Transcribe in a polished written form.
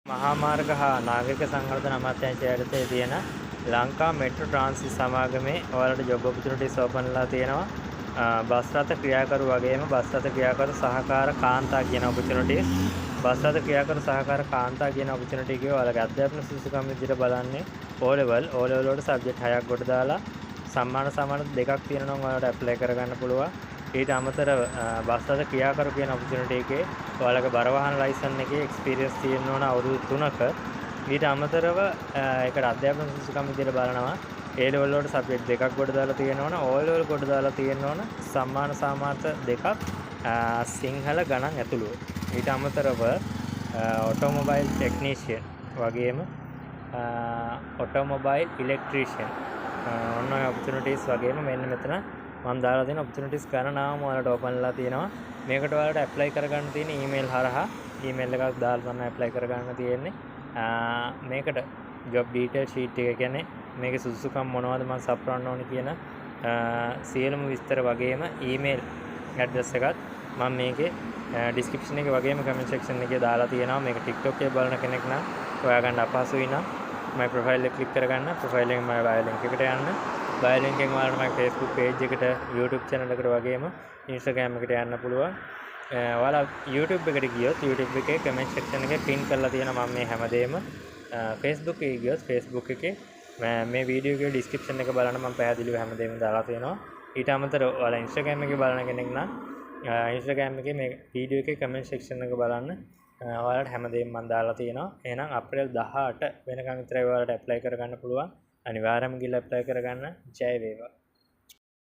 මහා මාර්ග හා නාගරික සංවර්ධන අමාත්‍යාංශය යටතේ තියෙන ලංකා මෙට්‍රෝ ට්‍රාන්සිට් සමාගමේ ඔයාලට ජොබ් ඔපචුනිටිස් ඕපන්ලා තියෙනවා. බස් රථ ක්‍රියාකරු වගේම බස් රථ ක්‍රියාකරු සහකාර කාන්තා කියන ඔපචුනිටිස්. බස් රථ ක්‍රියාකරු සහකාර කාන්තා කියන ඔපචුනිටි එකේ ඔයාලගේ අධ්‍යාපන සුසුකම් විදිහට බලන්නේ O level වලට සබ්ජෙක්ට් 6ක් කොට දාලා සම්මාන දෙකක් තියෙනවා නම් ඔයාලට ඇප්ලයි කරගන්න පුළුවන්. ඊට අමතරව බස් රථ ක්‍රියාකරු කියන ඔපචුනිටි එකේ ඔයාලගේ බර වාහන ලයිසන් එකේ එක්ස්පීරියන්ස් තියෙන්න ඕන අවුරුදු 3ක. ඊට අමතරව ඒකට අධ්‍යාපන සුසුකම් විදිහට බලනවා A level වලට සබ්ජෙක්ට් දෙකක් කොට දාලා තියෙන්න ඕන, O level කොට දාලා තියෙන්න ඕන, සම්මාන සාමාර්ථ දෙකක් සිංහල ගණන් ඇතුළුව. ඊට අමතරව ඔටෝමොබයිල් ටෙක්නීෂියන් වගේම ඔටෝමොබයිල් ඉලෙක්ට්‍රීෂියන් ඔන්න ඔය ඔපචුනිටිස් වගේම මෙන්න මෙතන මම දාලා තියෙන ඔපචුනිටිස් ගණනාවම ඔයාලට ඕපන්ලා තියෙනවා. මේකට ඔයාලට ඇප්ලයි කරගන්න තියෙන ඊමේල් හරහා ඊමේල් එකක් දාලා තමයි ඇප්ලයි කරගන්න තියෙන්නේ. මේකට ජොබ් ඩීටේල් ෂීට් එක කියන්නේ මේකේ සුසුකම් මොනවද මම සප්රන්න ඕනේ කියන සියලුම විස්තර වගේම ඊමේල් ඇඩ්‍රස් එකත් මම මේකේ ඩිස්ක්‍රිප්ෂන් එකේ වගේම කමෙන්ට් සෙක්ෂන් එකේ දාලා තියෙනවා. මේක TikTok එකේ බලන කෙනෙක් නම් හොයාගන්න අපහසුයි නම් මගේ ප්‍රොෆයිල් එක ක්ලික් කරගන්න. ප්‍රොෆයිල් එකෙන් මගේ බයෝ ලින්ක් එකට යන්න. බයෝ ලින්ක් එකෙන් ඔයාලට මගේ Facebook page එකට, YouTube channel එකට වගේම Instagram එකට යන්න පුළුවන්. ඔයාලා YouTube එකට ගියොත් YouTube එකේ comment section එකේ pin කරලා තියෙනවා මම මේ හැමදේම. Facebook එකේ ගියොත් Facebook එකේ මේ වීඩියෝ එකේ description එක බලන්න මම පැහැදිලිව හැමදේම දාලා තියෙනවා. ඊට අමතරව ඔයාලා Instagram එකේ බලන කෙනෙක් නම් Instagram එකේ මේ වීඩියෝ එකේ comment section එක බලන්න ඔයාලට හැමදේම මම දාලා තියෙනවා. එහෙනම් අප්‍රේල් 18 වෙනකන් විතරයි ඔයාලට apply කරගන්න පුළුවන්. අනිවාර්යයෙන්ම ගිහලා apply කරගන්න. ජය වේවා.